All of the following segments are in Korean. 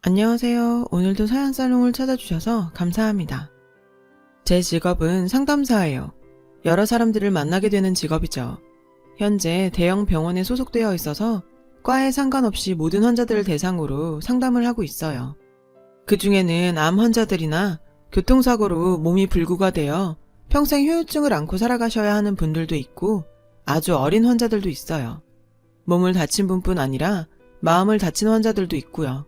안녕하세요. 오늘도 사연살롱을 찾아주셔서 감사합니다. 제 직업은 상담사예요. 여러 사람들을 만나게 되는 직업이죠. 현재 대형 병원에 소속되어 있어서 과에 상관없이 모든 환자들을 대상으로 상담을 하고 있어요. 그 중에는 암 환자들이나 교통사고로 몸이 불구가 되어 평생 후유증을 안고 살아가셔야 하는 분들도 있고 아주 어린 환자들도 있어요. 몸을 다친 분뿐 아니라 마음을 다친 환자들도 있고요.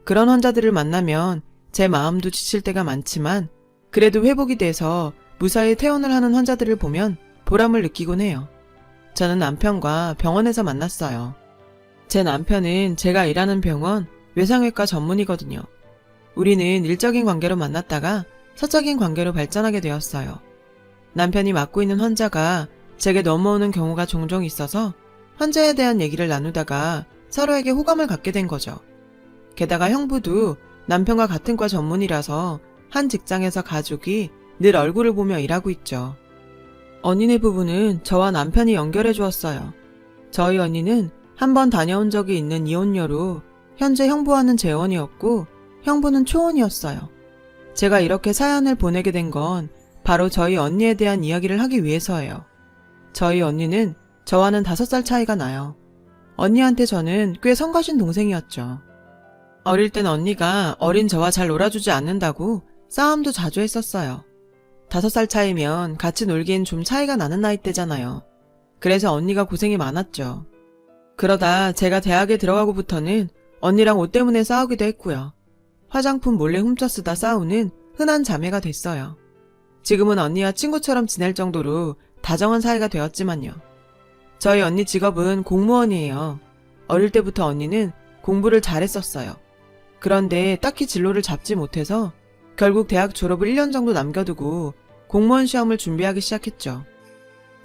그런 환자들을 만나면 제 마음도 지칠 때가 많지만 그래도 회복이 돼서 무사히 퇴원을 하는 환자들을 보면 보람을 느끼곤 해요. 저는 남편과 병원에서 만났어요. 제 남편은 제가 일하는 병원 외상외과 전문이거든요. 우리는 일적인 관계로 만났다가 사적인 관계로 발전하게 되었어요. 남편이 맡고 있는 환자가 제게 넘어오는 경우가 종종 있어서 환자에 대한 얘기를 나누다가 서로에게 호감을 갖게 된 거죠. 게다가 형부도 남편과 같은 과 전문이라서 한 직장에서 가족이 늘 얼굴을 보며 일하고 있죠. 언니네 부부는 저와 남편이 연결해 주었어요. 저희 언니는 한 번 다녀온 적이 있는 이혼녀로 현재 형부와는 재혼이었고 형부는 초혼이었어요. 제가 이렇게 사연을 보내게 된 건 바로 저희 언니에 대한 이야기를 하기 위해서예요. 저희 언니는 저와는 5살 차이가 나요. 언니한테 저는 꽤 성가신 동생이었죠. 어릴 땐 언니가 어린 저와 잘 놀아주지 않는다고 싸움도 자주 했었어요. 5살 차이면 같이 놀기엔 좀 차이가 나는 나이대잖아요. 그래서 언니가 고생이 많았죠. 그러다 제가 대학에 들어가고부터는 언니랑 옷 때문에 싸우기도 했고요. 화장품 몰래 훔쳐 쓰다 싸우는 흔한 자매가 됐어요. 지금은 언니와 친구처럼 지낼 정도로 다정한 사이가 되었지만요. 저희 언니 직업은 공무원이에요. 어릴 때부터 언니는 공부를 잘했었어요. 그런데 딱히 진로를 잡지 못해서 결국 대학 졸업을 1년 정도 남겨두고 공무원 시험을 준비하기 시작했죠.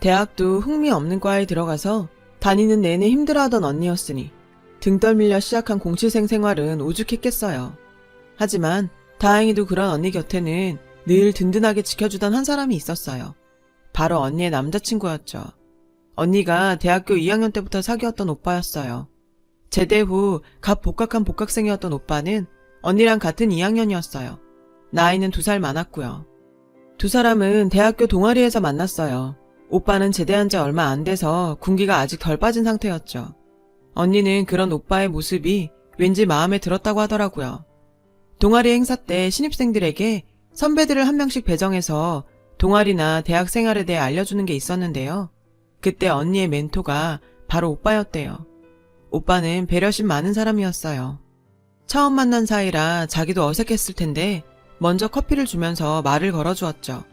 대학도 흥미 없는 과에 들어가서 다니는 내내 힘들어하던 언니였으니 등 떨밀려 시작한 공시생 생활은 오죽했겠어요. 하지만 다행히도 그런 언니 곁에는 늘 든든하게 지켜주던 한 사람이 있었어요. 바로 언니의 남자친구였죠. 언니가 대학교 2학년 때부터 사귀었던 오빠였어요. 제대 후 갓 복학한 복학생이었던 오빠는 언니랑 같은 2학년이었어요. 나이는 2살 많았고요. 두 사람은 대학교 동아리에서 만났어요. 오빠는 제대한 지 얼마 안 돼서 군기가 아직 덜 빠진 상태였죠. 언니는 그런 오빠의 모습이 왠지 마음에 들었다고 하더라고요. 동아리 행사 때 신입생들에게 선배들을 한 명씩 배정해서 동아리나 대학 생활에 대해 알려주는 게 있었는데요. 그때 언니의 멘토가 바로 오빠였대요. 오빠는 배려심 많은 사람이었어요. 처음 만난 사이라 자기도 어색했을 텐데 먼저 커피를 주면서 말을 걸어주었죠.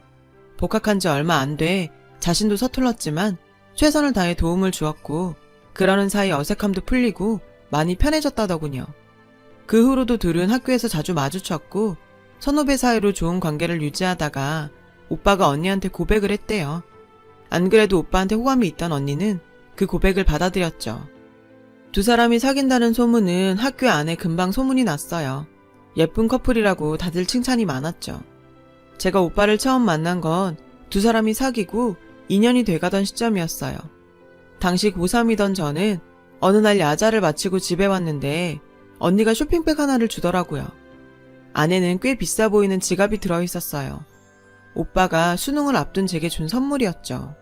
복학한 지 얼마 안 돼 자신도 서툴렀지만 최선을 다해 도움을 주었고 그러는 사이 어색함도 풀리고 많이 편해졌다더군요. 그 후로도 둘은 학교에서 자주 마주쳤고 선후배 사이로 좋은 관계를 유지하다가 오빠가 언니한테 고백을 했대요. 안 그래도 오빠한테 호감이 있던 언니는 그 고백을 받아들였죠. 두 사람이 사귄다는 소문은 학교 안에 금방 소문이 났어요. 예쁜 커플이라고 다들 칭찬이 많았죠. 제가 오빠를 처음 만난 건 두 사람이 사귀고 2년이 돼가던 시점이었어요. 당시 고3이던 저는 어느 날 야자를 마치고 집에 왔는데 언니가 쇼핑백 하나를 주더라고요. 안에는 꽤 비싸 보이는 지갑이 들어있었어요. 오빠가 수능을 앞둔 제게 준 선물이었죠.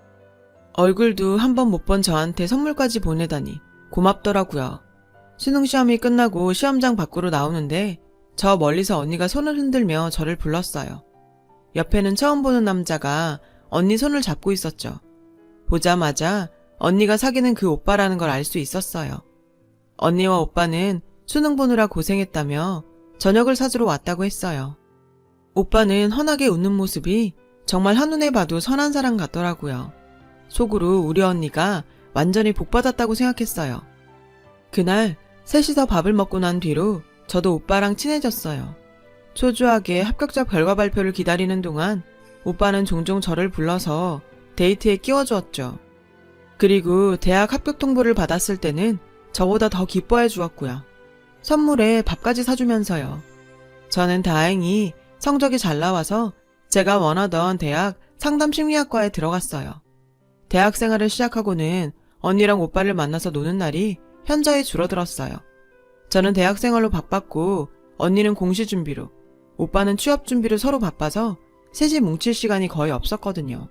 얼굴도 한 번 못 본 저한테 선물까지 보내다니 고맙더라고요. 수능 시험이 끝나고 시험장 밖으로 나오는데 저 멀리서 언니가 손을 흔들며 저를 불렀어요. 옆에는 처음 보는 남자가 언니 손을 잡고 있었죠. 보자마자 언니가 사귀는 그 오빠라는 걸 알 수 있었어요. 언니와 오빠는 수능 보느라 고생했다며 저녁을 사주러 왔다고 했어요. 오빠는 환하게 웃는 모습이 정말 한눈에 봐도 선한 사람 같더라고요. 속으로 우리 언니가 완전히 복받았다고 생각했어요. 그날 셋이서 밥을 먹고 난 뒤로 저도 오빠랑 친해졌어요. 초조하게 합격자 결과 발표를 기다리는 동안 오빠는 종종 저를 불러서 데이트에 끼워주었죠. 그리고 대학 합격 통보를 받았을 때는 저보다 더 기뻐해 주었고요. 선물에 밥까지 사주면서요. 저는 다행히 성적이 잘 나와서 제가 원하던 대학 상담심리학과에 들어갔어요. 대학 생활을 시작하고는 언니랑 오빠를 만나서 노는 날이 현저히 줄어들었어요. 저는 대학 생활로 바빴고 언니는 공시 준비로, 오빠는 취업 준비로 서로 바빠서 셋이 뭉칠 시간이 거의 없었거든요.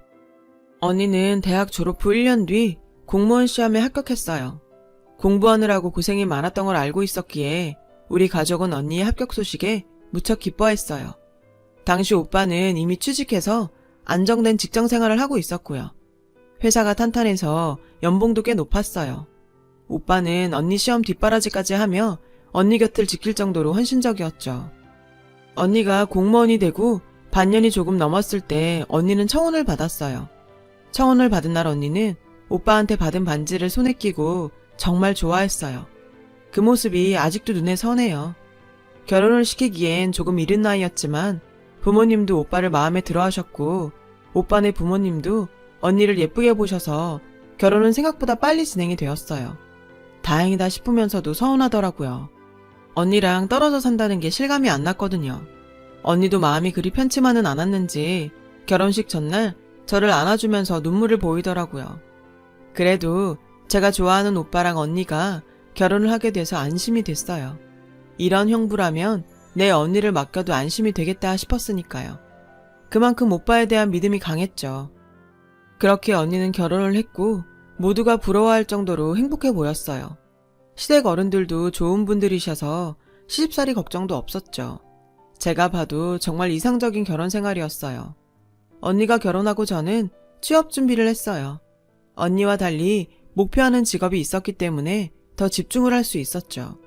언니는 대학 졸업 후 1년 뒤 공무원 시험에 합격했어요. 공부하느라고 고생이 많았던 걸 알고 있었기에 우리 가족은 언니의 합격 소식에 무척 기뻐했어요. 당시 오빠는 이미 취직해서 안정된 직장 생활을 하고 있었고요. 회사가 탄탄해서 연봉도 꽤 높았어요. 오빠는 언니 시험 뒷바라지까지 하며 언니 곁을 지킬 정도로 헌신적이었죠. 언니가 공무원이 되고 반년이 조금 넘었을 때 언니는 청혼을 받았어요. 청혼을 받은 날 언니는 오빠한테 받은 반지를 손에 끼고 정말 좋아했어요. 그 모습이 아직도 눈에 선해요. 결혼을 시키기엔 조금 이른 나이였지만 부모님도 오빠를 마음에 들어 하셨고 오빠네 부모님도 언니를 예쁘게 보셔서 결혼은 생각보다 빨리 진행이 되었어요. 다행이다 싶으면서도 서운하더라고요. 언니랑 떨어져 산다는 게 실감이 안 났거든요. 언니도 마음이 그리 편치만은 않았는지 결혼식 전날 저를 안아주면서 눈물을 보이더라고요. 그래도 제가 좋아하는 오빠랑 언니가 결혼을 하게 돼서 안심이 됐어요. 이런 형부라면 내 언니를 맡겨도 안심이 되겠다 싶었으니까요. 그만큼 오빠에 대한 믿음이 강했죠. 그렇게 언니는 결혼을 했고 모두가 부러워할 정도로 행복해 보였어요. 시댁 어른들도 좋은 분들이셔서 시집살이 걱정도 없었죠. 제가 봐도 정말 이상적인 결혼 생활이었어요. 언니가 결혼하고 저는 취업 준비를 했어요. 언니와 달리 목표하는 직업이 있었기 때문에 더 집중을 할 수 있었죠.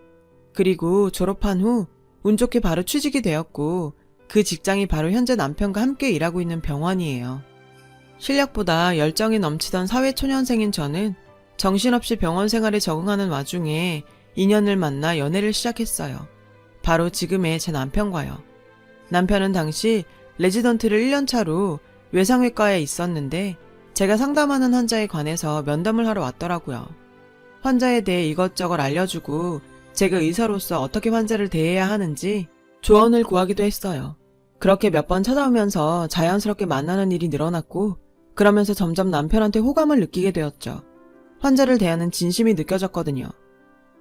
그리고 졸업한 후 운 좋게 바로 취직이 되었고 그 직장이 바로 현재 남편과 함께 일하고 있는 병원이에요. 실력보다 열정이 넘치던 사회초년생인 저는 정신없이 병원 생활에 적응하는 와중에 인연을 만나 연애를 시작했어요. 바로 지금의 제 남편과요. 남편은 당시 레지던트를 1년 차로 외상외과에 있었는데 제가 상담하는 환자에 관해서 면담을 하러 왔더라고요. 환자에 대해 이것저것 알려주고 제가 의사로서 어떻게 환자를 대해야 하는지 조언을 구하기도 했어요. 그렇게 몇 번 찾아오면서 자연스럽게 만나는 일이 늘어났고 그러면서 점점 남편한테 호감을 느끼게 되었죠. 환자를 대하는 진심이 느껴졌거든요.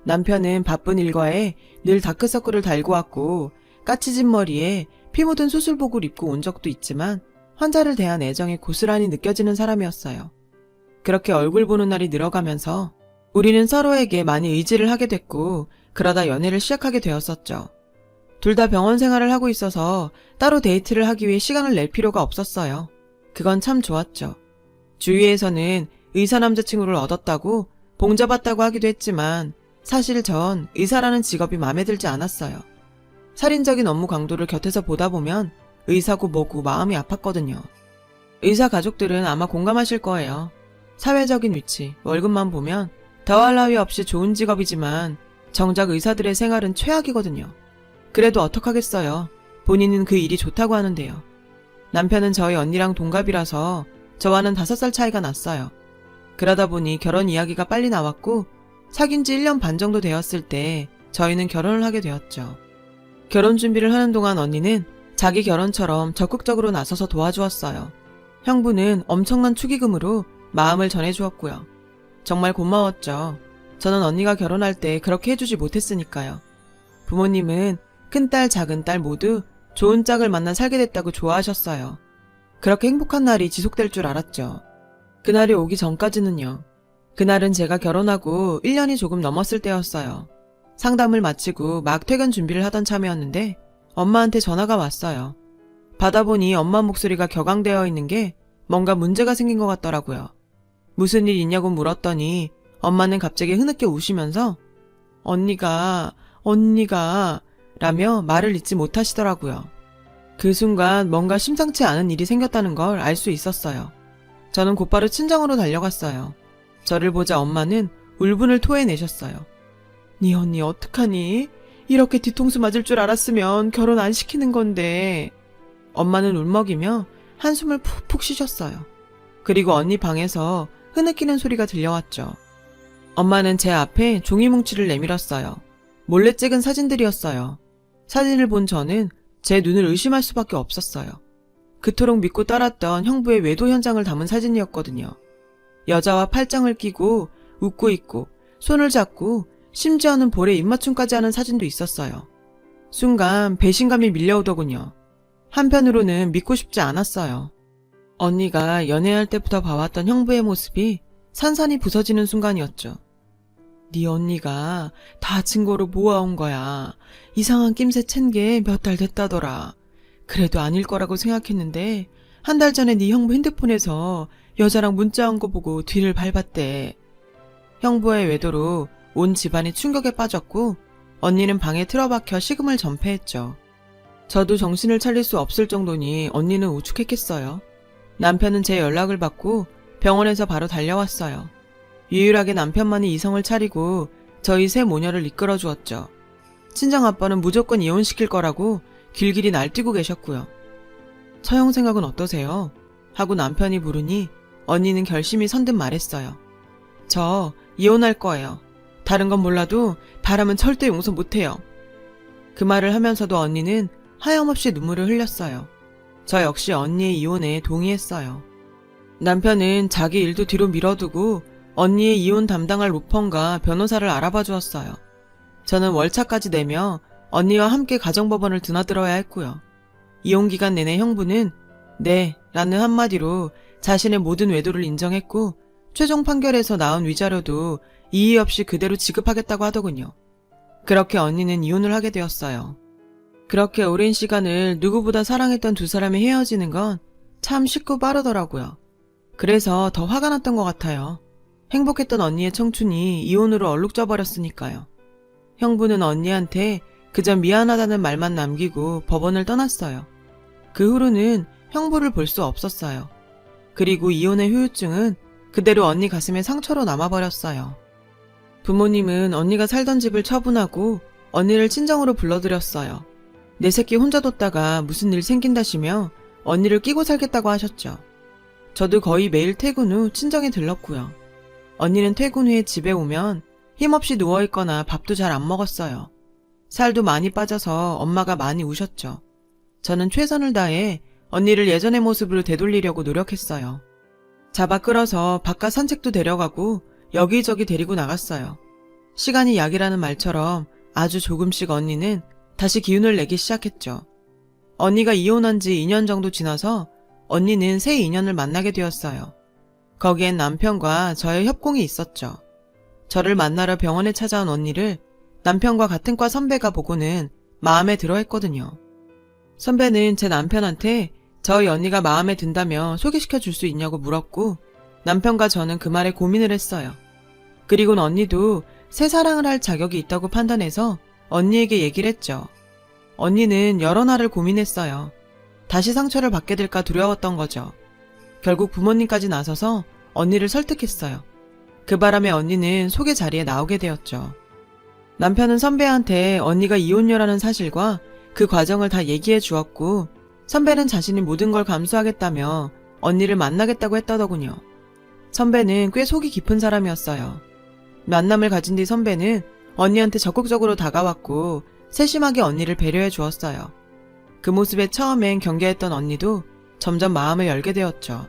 남편은 바쁜 일과에 늘 다크서클을 달고 왔고 까치진 머리에 피 묻은 수술복을 입고 온 적도 있지만 환자를 대한 애정이 고스란히 느껴지는 사람이었어요. 그렇게 얼굴 보는 날이 늘어가면서 우리는 서로에게 많이 의지를 하게 됐고 그러다 연애를 시작하게 되었었죠. 둘 다 병원 생활을 하고 있어서 따로 데이트를 하기 위해 시간을 낼 필요가 없었어요. 그건 참 좋았죠. 주위에서는 의사 남자친구를 얻었다고 봉잡았다고 하기도 했지만 사실 전 의사라는 직업이 마음에 들지 않았어요. 살인적인 업무 강도를 곁에서 보다 보면 의사고 뭐고 마음이 아팠거든요. 의사 가족들은 아마 공감하실 거예요. 사회적인 위치, 월급만 보면 더할 나위 없이 좋은 직업이지만 정작 의사들의 생활은 최악이거든요. 그래도 어떡하겠어요. 본인은 그 일이 좋다고 하는데요. 남편은 저희 언니랑 동갑이라서 저와는 5살 차이가 났어요. 그러다 보니 결혼 이야기가 빨리 나왔고 사귄 지 1년 반 정도 되었을 때 저희는 결혼을 하게 되었죠. 결혼 준비를 하는 동안 언니는 자기 결혼처럼 적극적으로 나서서 도와주었어요. 형부는 엄청난 축의금으로 마음을 전해주었고요. 정말 고마웠죠. 저는 언니가 결혼할 때 그렇게 해주지 못했으니까요. 부모님은 큰딸, 작은딸 모두 좋은 짝을 만나 살게 됐다고 좋아하셨어요. 그렇게 행복한 날이 지속될 줄 알았죠. 그날이 오기 전까지는요. 그날은 제가 결혼하고 1년이 조금 넘었을 때였어요. 상담을 마치고 막 퇴근 준비를 하던 참이었는데 엄마한테 전화가 왔어요. 받아보니 엄마 목소리가 격앙되어 있는 게 뭔가 문제가 생긴 것 같더라고요. 무슨 일 있냐고 물었더니 엄마는 갑자기 흐느껴 우시면서 언니가 라며 말을 잇지 못하시더라고요. 그 순간 뭔가 심상치 않은 일이 생겼다는 걸 알 수 있었어요. 저는 곧바로 친정으로 달려갔어요. 저를 보자 엄마는 울분을 토해내셨어요. 네 언니 어떡하니? 이렇게 뒤통수 맞을 줄 알았으면 결혼 안 시키는 건데. 엄마는 울먹이며 한숨을 푹푹 쉬셨어요. 그리고 언니 방에서 흐느끼는 소리가 들려왔죠. 엄마는 제 앞에 종이 뭉치를 내밀었어요. 몰래 찍은 사진들이었어요. 사진을 본 저는 제 눈을 의심할 수밖에 없었어요. 그토록 믿고 따랐던 형부의 외도 현장을 담은 사진이었거든요. 여자와 팔짱을 끼고 웃고 있고 손을 잡고 심지어는 볼에 입맞춤까지 하는 사진도 있었어요. 순간 배신감이 밀려오더군요. 한편으로는 믿고 싶지 않았어요. 언니가 연애할 때부터 봐왔던 형부의 모습이 산산이 부서지는 순간이었죠. 네 언니가 다 증거로 모아온 거야. 이상한 낌새 챈 게 몇 달 됐다더라. 그래도 아닐 거라고 생각했는데 한 달 전에 네 형부 핸드폰에서 여자랑 문자 온 거 보고 뒤를 밟았대. 형부의 외도로 온 집안이 충격에 빠졌고 언니는 방에 틀어박혀 식음을 전폐했죠. 저도 정신을 차릴 수 없을 정도니 언니는 우측했겠어요. 남편은 제 연락을 받고 병원에서 바로 달려왔어요. 유일하게 남편만이 이성을 차리고 저희 세 모녀를 이끌어 주었죠. 친정아빠는 무조건 이혼시킬 거라고 길길이 날뛰고 계셨고요. 처형 생각은 어떠세요? 하고 남편이 물으니 언니는 결심이 선듯 말했어요. 저 이혼할 거예요. 다른 건 몰라도 바람은 절대 용서 못해요. 그 말을 하면서도 언니는 하염없이 눈물을 흘렸어요. 저 역시 언니의 이혼에 동의했어요. 남편은 자기 일도 뒤로 밀어두고 언니의 이혼 담당할 로펌과 변호사를 알아봐 주었어요. 저는 월차까지 내며 언니와 함께 가정법원을 드나들어야 했고요. 이혼 기간 내내 형부는 네 라는 한마디로 자신의 모든 외도를 인정했고 최종 판결에서 나온 위자료도 이의 없이 그대로 지급하겠다고 하더군요. 그렇게 언니는 이혼을 하게 되었어요. 그렇게 오랜 시간을 누구보다 사랑했던 두 사람이 헤어지는 건 참 쉽고 빠르더라고요. 그래서 더 화가 났던 것 같아요. 행복했던 언니의 청춘이 이혼으로 얼룩져 버렸으니까요. 형부는 언니한테 그저 미안하다는 말만 남기고 법원을 떠났어요. 그 후로는 형부를 볼 수 없었어요. 그리고 이혼의 후유증은 그대로 언니 가슴에 상처로 남아버렸어요. 부모님은 언니가 살던 집을 처분하고 언니를 친정으로 불러들였어요. 내 새끼 혼자 뒀다가 무슨 일 생긴다시며 언니를 끼고 살겠다고 하셨죠. 저도 거의 매일 퇴근 후 친정에 들렀고요. 언니는 퇴근 후에 집에 오면 힘없이 누워있거나 밥도 잘 안 먹었어요. 살도 많이 빠져서 엄마가 많이 우셨죠. 저는 최선을 다해 언니를 예전의 모습으로 되돌리려고 노력했어요. 잡아 끌어서 바깥 산책도 데려가고 여기저기 데리고 나갔어요. 시간이 약이라는 말처럼 아주 조금씩 언니는 다시 기운을 내기 시작했죠. 언니가 이혼한 지 2년 정도 지나서 언니는 새 인연을 만나게 되었어요. 거기엔 남편과 저의 협공이 있었죠. 저를 만나러 병원에 찾아온 언니를 남편과 같은 과 선배가 보고는 마음에 들어 했거든요. 선배는 제 남편한테 저희 언니가 마음에 든다며 소개시켜 줄 수 있냐고 물었고 남편과 저는 그 말에 고민을 했어요. 그리고는 언니도 새 사랑을 할 자격이 있다고 판단해서 언니에게 얘기를 했죠. 언니는 여러 날을 고민했어요. 다시 상처를 받게 될까 두려웠던 거죠. 결국 부모님까지 나서서 언니를 설득했어요. 그 바람에 언니는 소개 자리에 나오게 되었죠. 남편은 선배한테 언니가 이혼녀라는 사실과 그 과정을 다 얘기해 주었고 선배는 자신이 모든 걸 감수하겠다며 언니를 만나겠다고 했다더군요. 선배는 꽤 속이 깊은 사람이었어요. 만남을 가진 뒤 선배는 언니한테 적극적으로 다가왔고 세심하게 언니를 배려해 주었어요. 그 모습에 처음엔 경계했던 언니도 점점 마음을 열게 되었죠.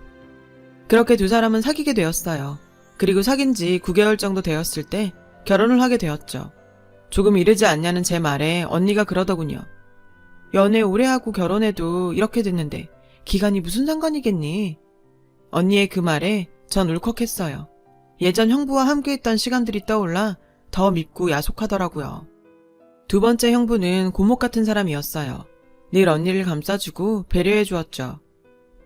그렇게 두 사람은 사귀게 되었어요. 그리고 사귄 지 9개월 정도 되었을 때 결혼을 하게 되었죠. 조금 이르지 않냐는 제 말에 언니가 그러더군요. 연애 오래 하고 결혼해도 이렇게 됐는데 기간이 무슨 상관이겠니? 언니의 그 말에 전 울컥했어요. 예전 형부와 함께했던 시간들이 떠올라 더 밉고 야속하더라고요. 두 번째 형부는 고목 같은 사람이었어요. 늘 언니를 감싸주고 배려해 주었죠.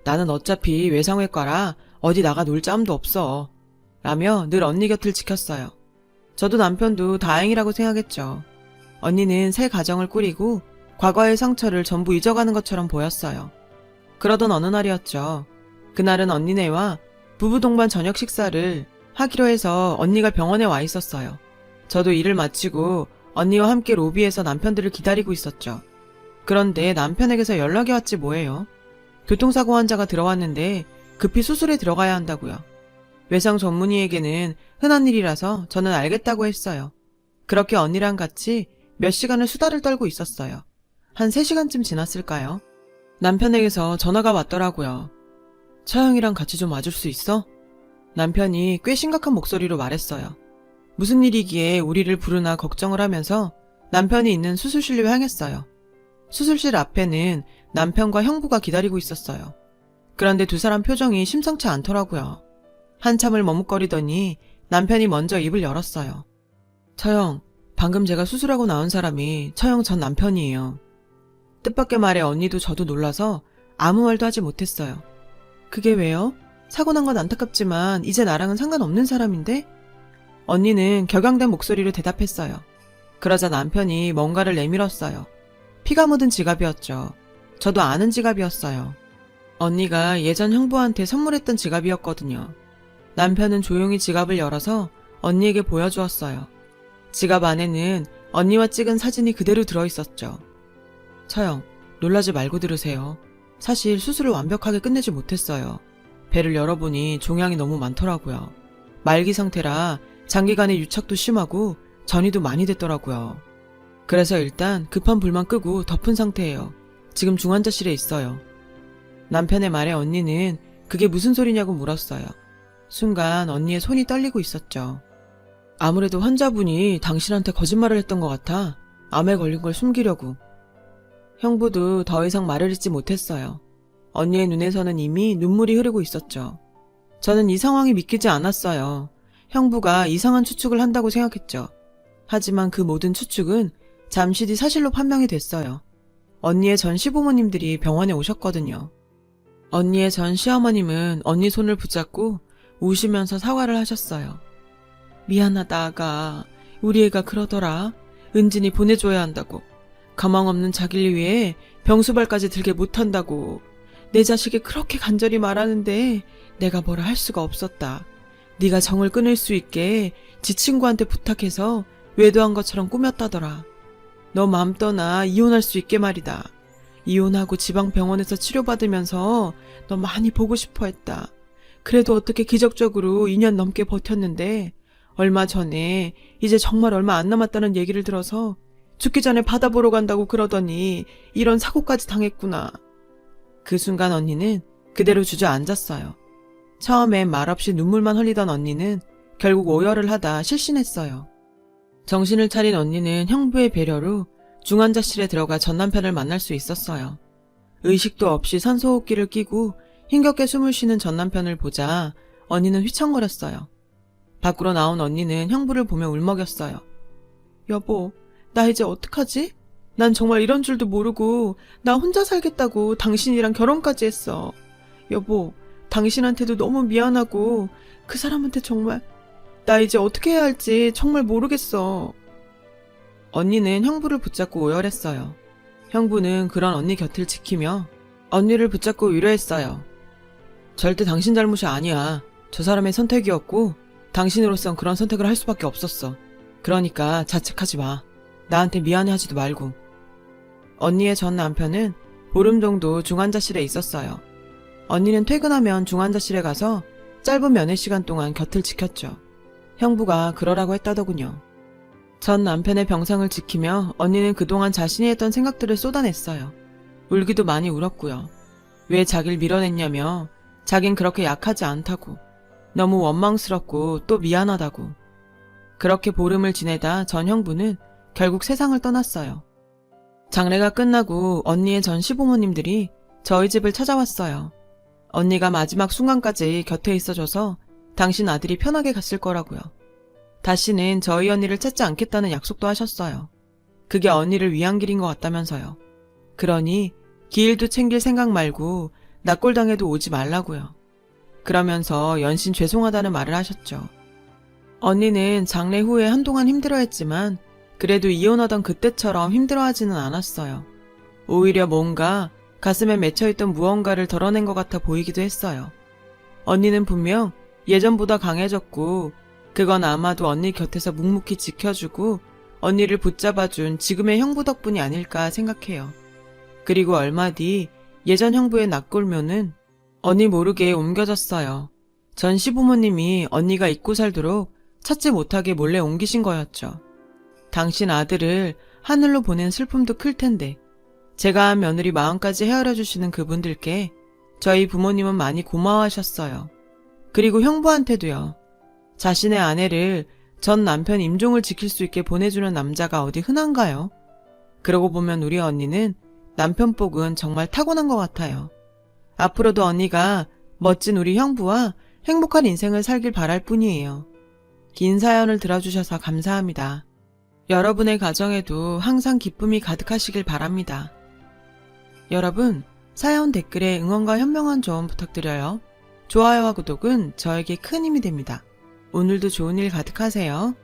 나는 어차피 외상외과라 어디 나가 놀 짬도 없어. 라며 늘 언니 곁을 지켰어요. 저도 남편도 다행이라고 생각했죠. 언니는 새 가정을 꾸리고 과거의 상처를 전부 잊어가는 것처럼 보였어요. 그러던 어느 날이었죠. 그날은 언니네와 부부 동반 저녁 식사를 하기로 해서 언니가 병원에 와 있었어요. 저도 일을 마치고 언니와 함께 로비에서 남편들을 기다리고 있었죠. 그런데 남편에게서 연락이 왔지 뭐예요. 교통사고 환자가 들어왔는데 급히 수술에 들어가야 한다고요. 외상 전문의에게는 흔한 일이라서 저는 알겠다고 했어요. 그렇게 언니랑 같이 몇 시간을 수다를 떨고 있었어요. 한 3시간쯤 지났을까요? 남편에게서 전화가 왔더라고요. 처형이랑 같이 좀 와줄 수 있어? 남편이 꽤 심각한 목소리로 말했어요. 무슨 일이기에 우리를 부르나 걱정을 하면서 남편이 있는 수술실로 향했어요. 수술실 앞에는 남편과 형부가 기다리고 있었어요. 그런데 두 사람 표정이 심상치 않더라고요. 한참을 머뭇거리더니 남편이 먼저 입을 열었어요. 처형, 방금 제가 수술하고 나온 사람이 처형 전 남편이에요. 뜻밖의 말에 언니도 저도 놀라서 아무 말도 하지 못했어요. 그게 왜요? 사고 난 건 안타깝지만 이제 나랑은 상관없는 사람인데? 언니는 격양된 목소리로 대답했어요. 그러자 남편이 뭔가를 내밀었어요. 피가 묻은 지갑이었죠. 저도 아는 지갑이었어요. 언니가 예전 형부한테 선물했던 지갑이었거든요. 남편은 조용히 지갑을 열어서 언니에게 보여주었어요. 지갑 안에는 언니와 찍은 사진이 그대로 들어있었죠. 처형, 놀라지 말고 들으세요. 사실 수술을 완벽하게 끝내지 못했어요. 배를 열어보니 종양이 너무 많더라고요. 말기 상태라 장기간의 유착도 심하고 전이도 많이 됐더라고요. 그래서 일단 급한 불만 끄고 덮은 상태예요. 지금 중환자실에 있어요. 남편의 말에 언니는 그게 무슨 소리냐고 물었어요. 순간 언니의 손이 떨리고 있었죠. 아무래도 환자분이 당신한테 거짓말을 했던 것 같아. 암에 걸린 걸 숨기려고. 형부도 더 이상 말을 잇지 못했어요. 언니의 눈에서는 이미 눈물이 흐르고 있었죠. 저는 이 상황이 믿기지 않았어요. 형부가 이상한 추측을 한다고 생각했죠. 하지만 그 모든 추측은 잠시 뒤 사실로 판명이 됐어요. 언니의 전 시부모님들이 병원에 오셨거든요. 언니의 전 시어머님은 언니 손을 붙잡고 우시면서 사과를 하셨어요. 미안하다 아가. 우리 애가 그러더라. 은진이 보내줘야 한다고. 가망 없는 자기를 위해 병수발까지 들게 못한다고. 내 자식이 그렇게 간절히 말하는데 내가 뭐라 할 수가 없었다. 네가 정을 끊을 수 있게 지 친구한테 부탁해서 외도한 것처럼 꾸몄다더라. 너 마음 떠나 이혼할 수 있게 말이다. 이혼하고 지방병원에서 치료받으면서 너 많이 보고 싶어 했다. 그래도 어떻게 기적적으로 2년 넘게 버텼는데 얼마 전에 이제 정말 얼마 안 남았다는 얘기를 들어서 죽기 전에 바다 보러 간다고 그러더니 이런 사고까지 당했구나. 그 순간 언니는 그대로 주저앉았어요. 처음엔 말없이 눈물만 흘리던 언니는 결국 오열을 하다 실신했어요. 정신을 차린 언니는 형부의 배려로 중환자실에 들어가 전 남편을 만날 수 있었어요. 의식도 없이 산소호흡기를 끼고 힘겹게 숨을 쉬는 전 남편을 보자 언니는 휘청거렸어요. 밖으로 나온 언니는 형부를 보며 울먹였어요. 여보, 나 이제 어떡하지? 난 정말 이런 줄도 모르고 나 혼자 살겠다고 당신이랑 결혼까지 했어. 여보, 당신한테도 너무 미안하고 그 사람한테 정말 나 이제 어떻게 해야 할지 정말 모르겠어. 언니는 형부를 붙잡고 오열했어요. 형부는 그런 언니 곁을 지키며 언니를 붙잡고 위로했어요. 절대 당신 잘못이 아니야. 저 사람의 선택이었고 당신으로선 그런 선택을 할 수밖에 없었어. 그러니까 자책하지 마. 나한테 미안해하지도 말고. 언니의 전 남편은 보름 정도 중환자실에 있었어요. 언니는 퇴근하면 중환자실에 가서 짧은 면회 시간 동안 곁을 지켰죠. 형부가 그러라고 했다더군요. 전 남편의 병상을 지키며 언니는 그동안 자신이 했던 생각들을 쏟아냈어요. 울기도 많이 울었고요. 왜 자기를 밀어냈냐며 자긴 그렇게 약하지 않다고, 너무 원망스럽고 또 미안하다고. 그렇게 보름을 지내다 전 형부는 결국 세상을 떠났어요. 장례가 끝나고 언니의 전 시부모님들이 저희 집을 찾아왔어요. 언니가 마지막 순간까지 곁에 있어줘서 당신 아들이 편하게 갔을 거라고요. 다시는 저희 언니를 찾지 않겠다는 약속도 하셨어요. 그게 언니를 위한 길인 것 같다면서요. 그러니 기일도 챙길 생각 말고 납골당해도 오지 말라고요. 그러면서 연신 죄송하다는 말을 하셨죠. 언니는 장례 후에 한동안 힘들어했지만 그래도 이혼하던 그때처럼 힘들어하지는 않았어요. 오히려 뭔가 가슴에 맺혀있던 무언가를 덜어낸 것 같아 보이기도 했어요. 언니는 분명 예전보다 강해졌고 그건 아마도 언니 곁에서 묵묵히 지켜주고 언니를 붙잡아준 지금의 형부 덕분이 아닐까 생각해요. 그리고 얼마 뒤 예전 형부의 납골묘는 언니 모르게 옮겨졌어요. 전 시부모님이 언니가 잊고 살도록 찾지 못하게 몰래 옮기신 거였죠. 당신 아들을 하늘로 보낸 슬픔도 클 텐데 제가 한 며느리 마음까지 헤아려 주시는 그분들께 저희 부모님은 많이 고마워하셨어요. 그리고 형부한테도요. 자신의 아내를 전 남편 임종을 지킬 수 있게 보내주는 남자가 어디 흔한가요? 그러고 보면 우리 언니는 남편 복은 정말 타고난 것 같아요. 앞으로도 언니가 멋진 우리 형부와 행복한 인생을 살길 바랄 뿐이에요. 긴 사연을 들어주셔서 감사합니다. 여러분의 가정에도 항상 기쁨이 가득하시길 바랍니다. 여러분, 사연 댓글에 응원과 현명한 조언 부탁드려요. 좋아요와 구독은 저에게 큰 힘이 됩니다. 오늘도 좋은 일 가득하세요.